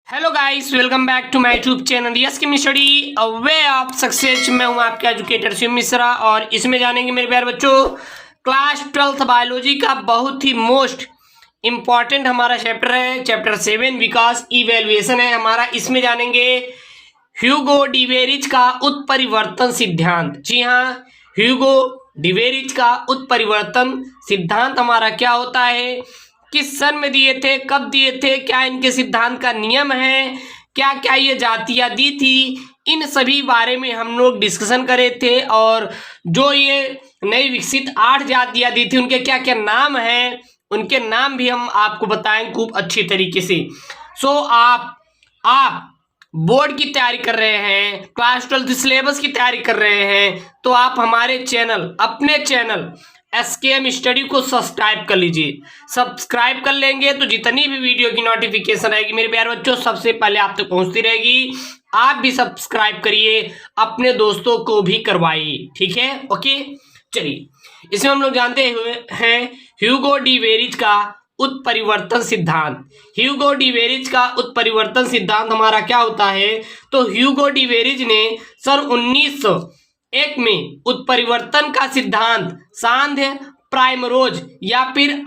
Hello guys, welcome back to my YouTube channel yes chemistry study a way of success. मैं हूं आपका educator Shiv Mishra और इसमें जानेंगे मेरे प्यारे बच्चों क्लास 12th बायोलॉजी का बहुत ही मोस्ट इम्पॉर्टेंट हमारा चैप्टर है, चैप्टर 7 विकास इवेल्युएशन है हमारा। इसमें जानेंगे ह्यूगो डिवेरिज का उत्परिवर्तन सिद्धांत। जी हाँ, ह्यूगो डिवेरिज का उत्परिवर्तन सिद्धांत हमारा क्या होता है, किस सन में दिए थे, कब दिए थे, क्या इनके सिद्धांत का नियम है, क्या क्या ये जातियां दी थी, इन सभी बारे में हम लोग डिस्कशन करे थे। और जो ये नई विकसित 8 जातियां दी थी उनके क्या क्या नाम हैं, उनके नाम भी हम आपको बताएं खूब अच्छी तरीके से। सो आप बोर्ड की तैयारी कर रहे हैं, क्लास 12 सिलेबस की तैयारी कर रहे हैं, तो आप हमारे चैनल अपने चैनल एसकेएम स्टडी को सब्सक्राइब कर लीजिए। सब्सक्राइब कर लेंगे तो जितनी भी वीडियो की नोटिफिकेशन रहेगी मेरे प्यारे बच्चों सबसे पहले आप तक पहुंचती रहेगी। आप भी सब्सक्राइब करिए, अपने दोस्तों को भी करवाइए, ठीक है। ओके, चलिए इसमें हम लोग जानते हुए हैं ह्यूगो डिवेरिज का उत्परिवर्तन सिद्धांत। ह्यूगो डिवेरिज का उत्परिवर्तन सिद्धांत हमारा क्या होता है, तो ह्यूगो डिवेरिज ने सन 1901 में उत्परिवर्तन का सिद्धांत सांध्य प्राइमरोज या फिर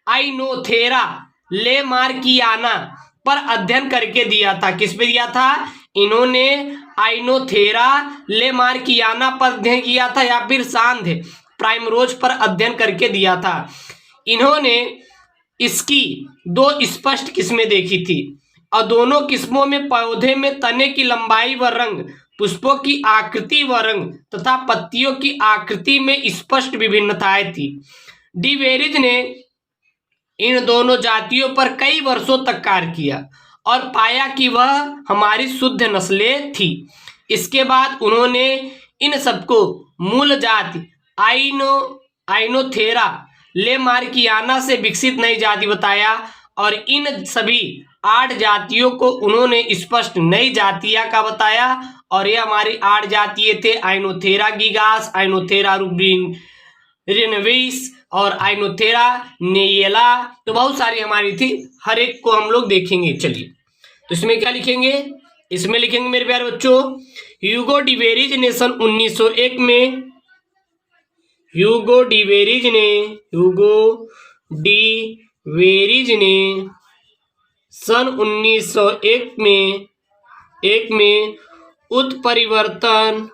आइनोथेरा लेमार्कियाना पर अध्ययन करके दिया था। किस पे दिया था, इन्होंने आइनोथेरा लेमार्कियाना पर अध्ययन किया था या फिर सांध्य प्राइमरोज पर अध्ययन करके दिया था। इन्होंने इसकी 2 स्पष्ट किस्में देखी थी और दोनों किस्मों में पौधे में तने की लंबाई व रंग, पुष्पों की आकृति व रंग तथा पत्तियों की आकृति में स्पष्ट विभिन्नताएं थी। डिवेरिज ने इन दोनों जातियों पर कई वर्षों तक कार्य किया और पाया कि वह हमारी शुद्ध नस्लें थी। इसके बाद उन्होंने इन सबको मूल जाति आइनोथेरा लेमार्कियाना से विकसित नई जाति बताया और इन सभी 8 जातियों को उन्होंने स्पष्ट नई जातियां का बताया। और ये हमारी 8 जातियां थे, आइनोथेरा गिगास, आइनोथेरा रुब्रिनविस और आइनोथेरा नेयेला। तो बहुत सारी हमारी थी, हर एक को हम लोग देखेंगे। चलिए तो इसमें क्या लिखेंगे, इसमें लिखेंगे मेरे प्यारे बच्चों ह्यूगो डिवेरिज ने सन 1901 में ह्यूगो डिवेरिज ने सन 1901 में उत्परिवर्तन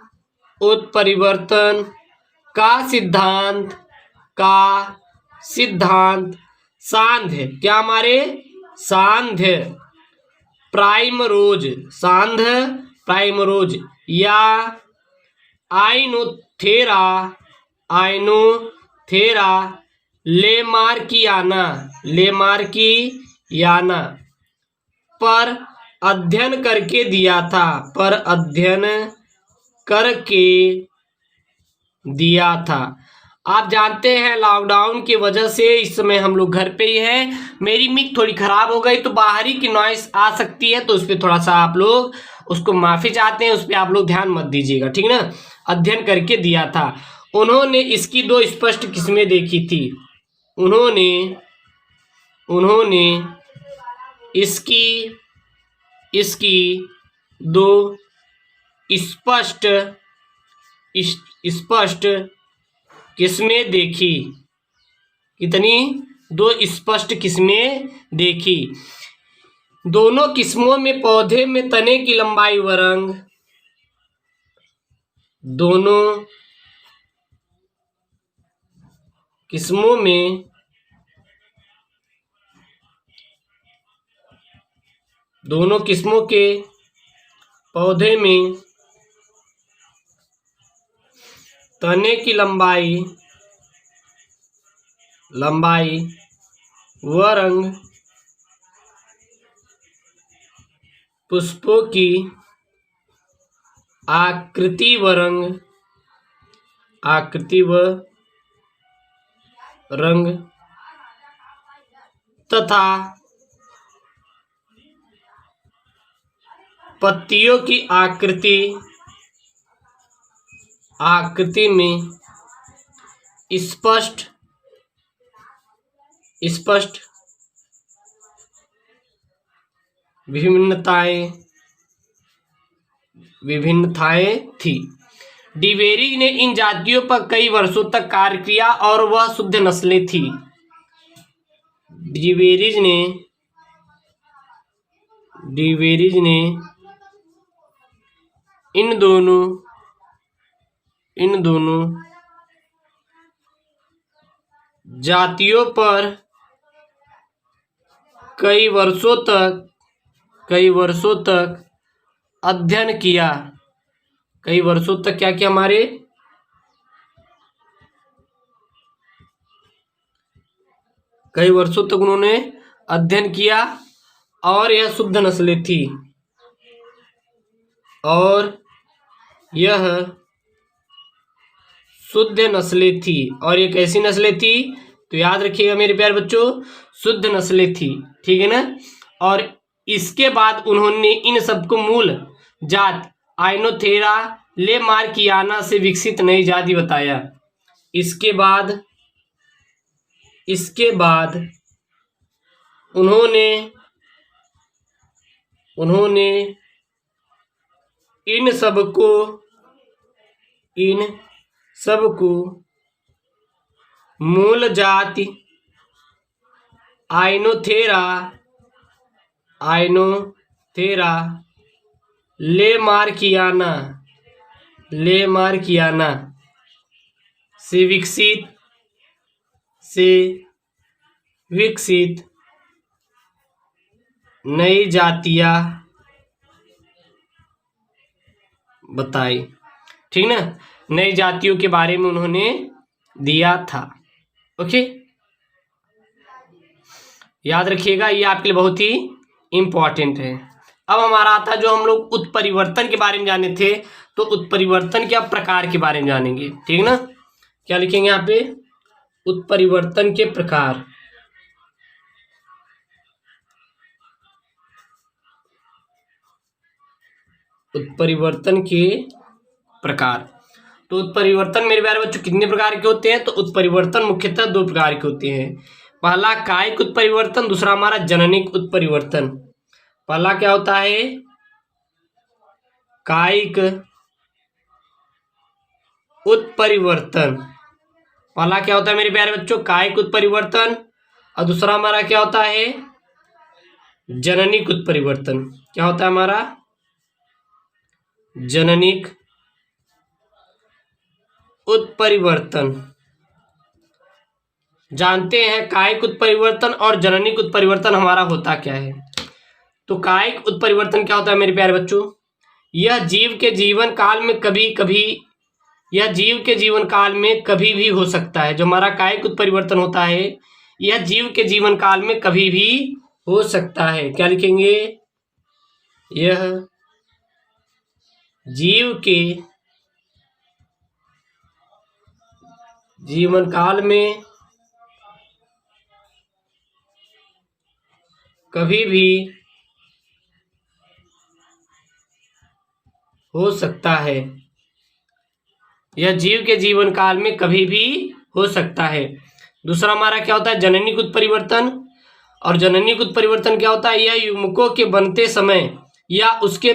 का सिद्धांत सांध्य क्या हमारे सांध्य प्राइमरोज या आइनोथेरा लेमार्कियाना पर अध्ययन करके दिया था। आप जानते हैं लॉकडाउन की वजह से इस समय हम लोग घर पे ही हैं। मेरी मिक थोड़ी खराब हो गई तो बाहरी की नॉइस आ सकती है, तो उस पर थोड़ा सा आप लोग उसको माफी चाहते हैं, उस पर आप लोग ध्यान मत दीजिएगा, ठीक ना। अध्ययन करके दिया था। उन्होंने इसकी 2 स्पष्ट किस्में देखी थी। उन्होंने इसकी 2 स्पष्ट किस्में देखी। कितनी? 2 स्पष्ट किस्में देखी। दोनों किस्मों में पौधे में तने की लंबाई व रंग, दोनों किस्मों के पौधे में तने की लंबाई व रंग, पुष्पों की आकृति व रंग तथा पत्तियों की आकृति में स्पष्ट विभिन्नताएं थी। डिवेरिज ने इन जातियों पर कई वर्षों तक कार्य किया और वह शुद्ध नस्लें थी। डिवेरिज ने इन दोनों जातियों पर कई वर्षों तक अध्ययन किया। कई वर्षों तक क्या किया हमारे? कई वर्षों तक उन्होंने अध्ययन किया और यह शुद्ध नस्लें थी। और ये कैसी नस्लें थी? तो याद रखिएगा मेरे प्यारे बच्चों, शुद्ध नस्लें थी। ठीक है ना। और इसके बाद उन्होंने इन सबको मूल जात आइनोथेरा लेमार्कियाना से विकसित नई जाति बताया। इसके बाद उन्होंने इन सबको मूल जाति आइनोथेरा लेमार्कियाना से विकसित नई जातियां बताई। ठीक ना। नई जातियों के बारे में उन्होंने दिया था। ओके, याद रखिएगा, ये आपके लिए बहुत ही इंपॉर्टेंट है। अब हमारा आता जो हम लोग उत्परिवर्तन के बारे में जाने थे, तो उत्परिवर्तन के प्रकार के बारे में जानेंगे। ठीक ना। क्या लिखेंगे यहाँ पे? उत्परिवर्तन के प्रकार। उत्परिवर्तन के प्रकार। तो उत्परिवर्तन मेरे प्यारे बच्चों कितने प्रकार के होते हैं? तो उत्परिवर्तन मुख्यतः दो प्रकार के होते हैं। पहला कायिक उत्परिवर्तन, दूसरा हमारा जननिक उत्परिवर्तन। पहला क्या होता है? कायिक उत्परिवर्तन। पहला क्या होता है मेरे प्यारे बच्चों? कायिक उत्परिवर्तन। और दूसरा हमारा क्या होता है? जननिक उत्परिवर्तन। क्या होता है हमारा? जननिक उत्परिवर्तन। जानते हैं कायिक उत्परिवर्तन और जननिक उत्परिवर्तन हमारा होता क्या है। तो कायिक उत्परिवर्तन क्या होता है मेरे प्यारे बच्चों? यह जीव के जीवन काल में कभी भी हो सकता है। जो हमारा कायिक उत्परिवर्तन होता है, यह जीव के जीवन काल में कभी भी हो सकता है। क्या लिखेंगे? यह जीव के जीवन काल में कभी भी हो सकता है। यह जीव के जीवन काल में कभी भी हो सकता है। दूसरा हमारा क्या होता है? जननिक उत्परिवर्तन। और जननिक उत्परिवर्तन क्या होता है? यह युग्मकों के बनते समय या उसके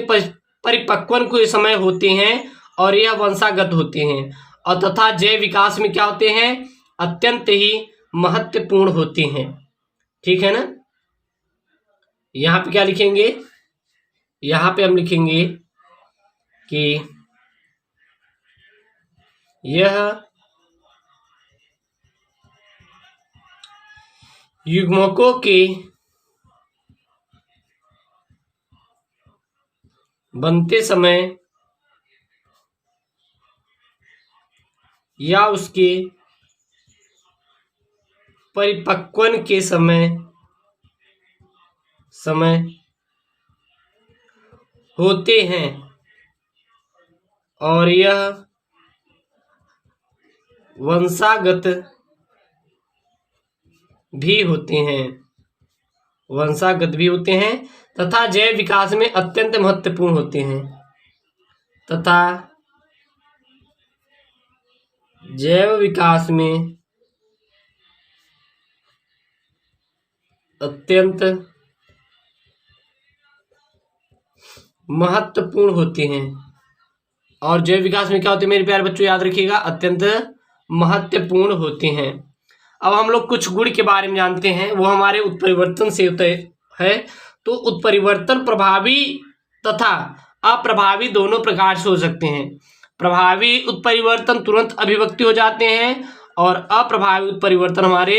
परिपक्वन के समय होते हैं और यह वंशागत होते हैं और तथा जैव विकास में क्या होते हैं? अत्यंत ही महत्वपूर्ण होते हैं। ठीक है ना। यहाँ पे क्या लिखेंगे? यहाँ पे हम लिखेंगे कि यह युग्मकों के बनते समय या उसके परिपक्वन के समय होते हैं और यह वंशागत भी होते हैं तथा जैव विकास में अत्यंत महत्वपूर्ण होते हैं तथा जैव विकास में अत्यंत महत्वपूर्ण होते हैं। और जैव विकास में क्या होते हैं मेरे प्यारे बच्चों, याद रखिएगा, अत्यंत महत्वपूर्ण होते हैं। अब हम लोग कुछ गुण के बारे में जानते हैं, वो हमारे उत्परिवर्तन से होते है। तो उत्परिवर्तन प्रभावी तथा अप्रभावी दोनों प्रकार से हो सकते हैं। प्रभावी उत्परिवर्तन तुरंत अभिव्यक्ति हो जाते हैं और अप्रभावी उत्परिवर्तन हमारे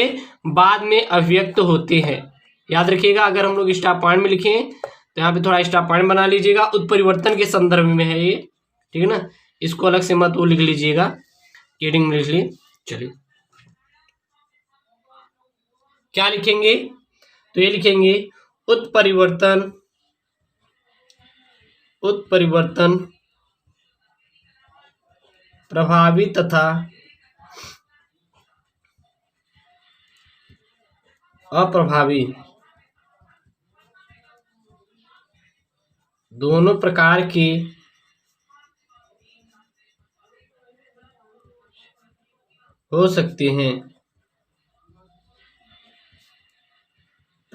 बाद में अभिव्यक्त होते हैं। याद रखिएगा, अगर हम लोग स्टॉप पॉइंट में लिखें तो यहाँ पे थोड़ा स्टॉप पॉइंट बना लीजिएगा। उत्परिवर्तन के संदर्भ में है ये, ठीक है ना, इसको अलग से मत वो लिख लीजिएगा, हेडिंग में लिख लीजिए। चलिए क्या लिखेंगे, तो ये लिखेंगे उत्परिवर्तन प्रभावी तथा अप्रभावी दोनों प्रकार के हो सकते हैं।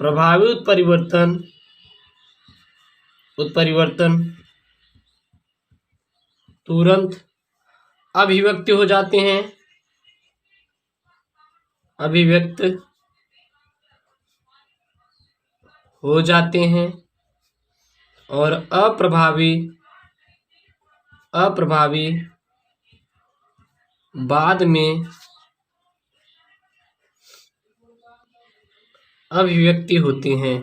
प्रभावी उत्परिवर्तन तुरंत अभिव्यक्त हो जाते हैं, अभिव्यक्त हो जाते हैं और अप्रभावी बाद में अभिव्यक्ति होते हैं,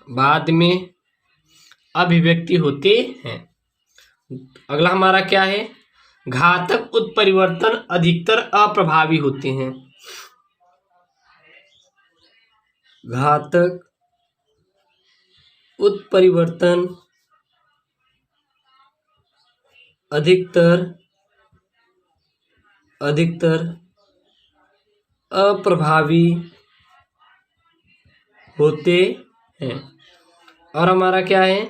बाद में अभिव्यक्ति होते हैं। अगला हमारा क्या है, घातक उत्परिवर्तन अधिकतर अप्रभावी होते हैं। घातक उत्परिवर्तन अधिकतर अप्रभावी होते हैं। और हमारा क्या है,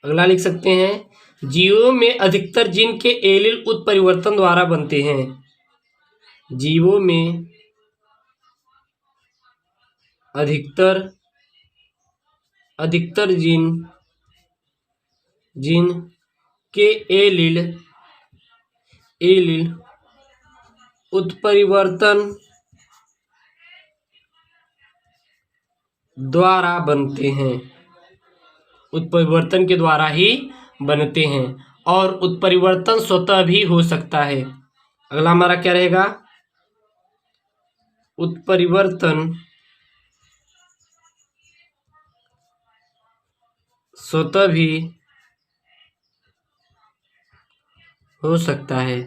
अगला लिख सकते हैं, जीवों में अधिकतर जीन के एलील उत्परिवर्तन द्वारा बनते हैं। जीवों में अधिकतर जीन के एलील उत्परिवर्तन द्वारा बनते हैं, उत्परिवर्तन के द्वारा ही बनते हैं। और उत्परिवर्तन स्वतः भी हो सकता है। अगला हमारा क्या रहेगा, उत्परिवर्तन स्वतः भी हो सकता है।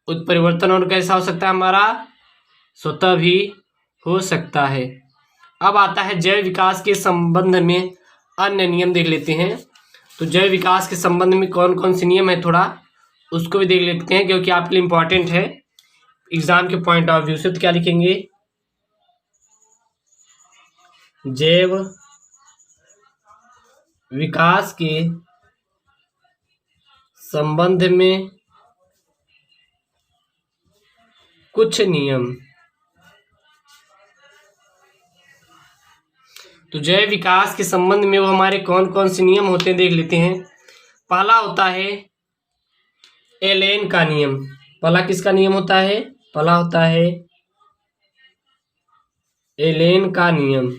उत्परिवर्तन और कैसा हो सकता है हमारा, स्वतः भी हो सकता है। अब आता है जैव विकास के संबंध में अन्य नियम देख लेते हैं। तो जैव विकास के संबंध में कौन कौन से नियम है, थोड़ा उसको भी देख लेते हैं, क्योंकि आपके लिए इम्पोर्टेंट है एग्जाम के पॉइंट ऑफ व्यू से। तो क्या लिखेंगे, जैव विकास के संबंध में कुछ नियम। तो जैव विकास के संबंध में वो हमारे कौन कौन से नियम होते हैं देख लेते हैं। पहला होता है एलेन का नियम। पहला किसका नियम होता है, पहला होता है एलेन का नियम।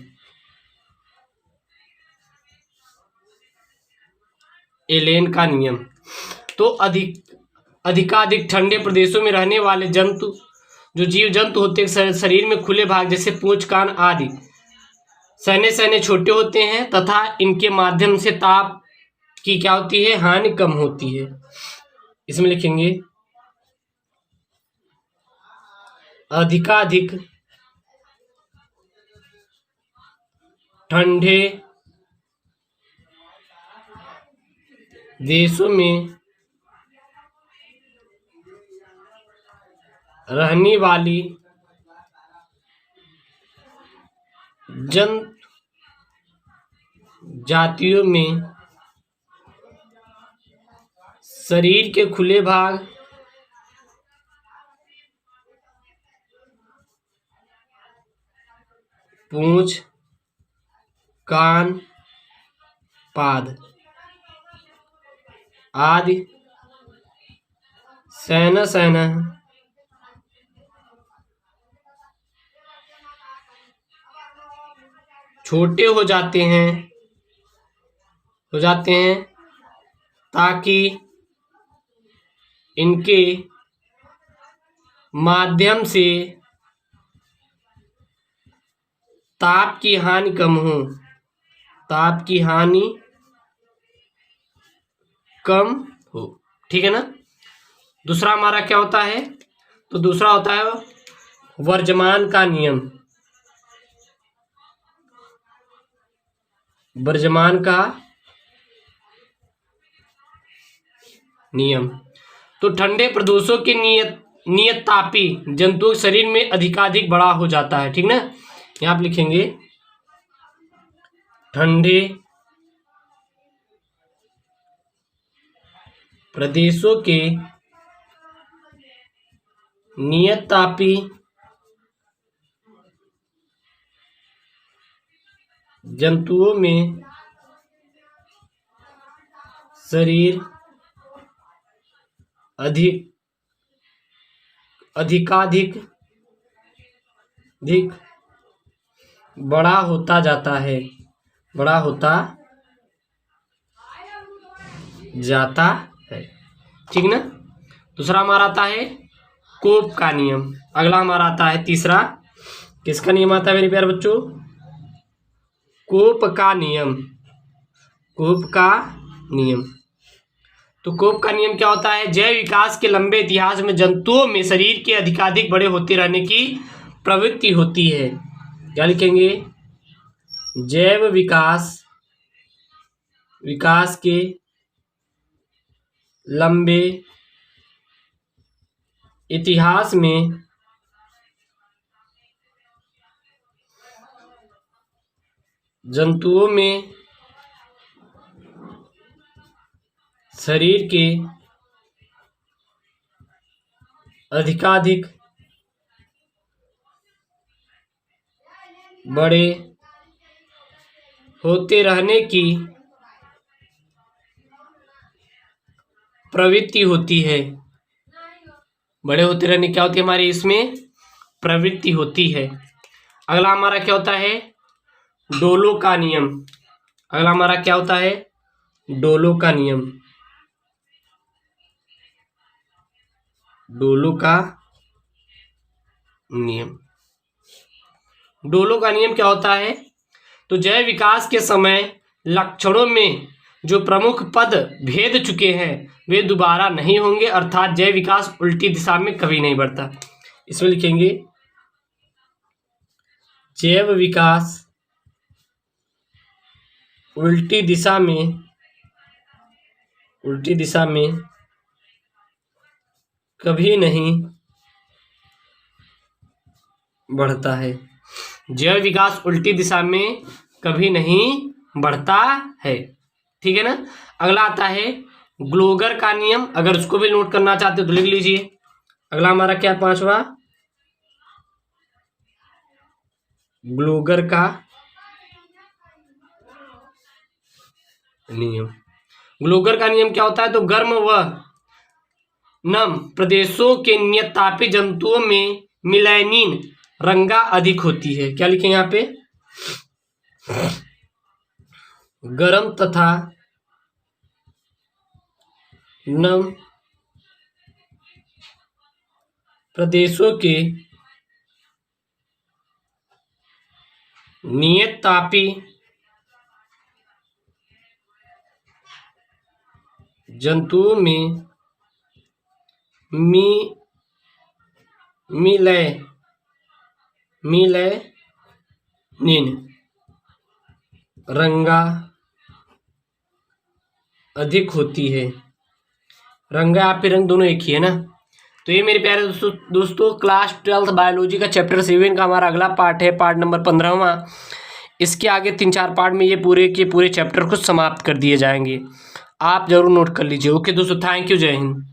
एलेन का नियम तो अधिकाधिक ठंडे प्रदेशों में रहने वाले जंतु, जो जीव जंतु होते हैं, शरीर में खुले भाग जैसे पूंछ, कान आदि सहने छोटे होते हैं तथा इनके माध्यम से ताप की क्या होती है, हानि कम होती है। इसमें लिखेंगे अधिकाधिक ठंडे देशों में रहने वाली जंतु जातियों में शरीर के खुले भाग, पूंछ, कान, पाद आदि सैन सैन छोटे हो जाते हैं ताकि इनके माध्यम से ताप की हानि कम हो, ताप की हानि कम हो। ठीक है ना। दूसरा हमारा क्या होता है, तो दूसरा होता है वर्जमान का नियम। वर्जमान का नियम, तो ठंडे प्रदेशों के नियत तापी जंतुओं के शरीर में अधिकाधिक बड़ा हो जाता है। ठीक ना। यहाँ आप लिखेंगे ठंडे प्रदेशों के नियत तापी जंतुओं में शरीर अधिकाधिक बड़ा होता जाता है, ठीक ना। दूसरा हमारा आता है कोप का नियम। अगला हमारा आता है तीसरा, किसका नियम आता है मेरे प्यारे बच्चों, कोप का नियम। तो कोप का नियम क्या होता है, जैव विकास के लंबे इतिहास में जंतुओं में शरीर के अधिकाधिक बड़े होते रहने की प्रवृत्ति होती है। क्या लिखेंगे, जैव विकास के लंबे इतिहास में जंतुओं में शरीर के अधिकाधिक बड़े होते रहने की प्रवृत्ति होती है। बड़े होते रहने क्या होती है हमारी इसमें प्रवृत्ति होती है। अगला हमारा क्या होता है, डोलो का नियम। अगला हमारा क्या होता है, डोलो का नियम। डोलो का नियम क्या होता है, तो जैव विकास के समय लक्षणों में जो प्रमुख पद भेद चुके हैं वे दोबारा नहीं होंगे, अर्थात जैव विकास उल्टी दिशा में कभी नहीं बढ़ता। इसमें लिखेंगे जैव विकास उल्टी दिशा में कभी नहीं बढ़ता है। जैव विकास उल्टी दिशा में कभी नहीं बढ़ता है। ठीक है ना। अगला आता है ग्लोगर का नियम। अगर उसको भी नोट करना चाहते हो तो लिख लीजिए। अगला हमारा क्या, पांचवा, ग्लोगर का नियम। ग्लोगर का नियम क्या होता है, तो गर्म व नम प्रदेशों के नियततापी जंतुओं में मिलेनिन रंगा अधिक होती है। क्या लिखें यहाँ पे, गर्म तथा नम प्रदेशों के नियततापी जंतुओं में मिलेनिन रंगा अधिक होती है। रंगा आप पे रंग दोनों एक ही है ना। तो ये मेरे प्यारे दोस्तों क्लास 12th बायोलॉजी का चैप्टर 7 का हमारा अगला पार्ट है, पार्ट नंबर 15वां। इसके आगे 3-4 पार्ट में ये पूरे के पूरे चैप्टर को समाप्त कर दिए जाएंगे। आप जरूर नोट कर लीजिए। ओके दोस्तों, थैंक यू, जय हिंद।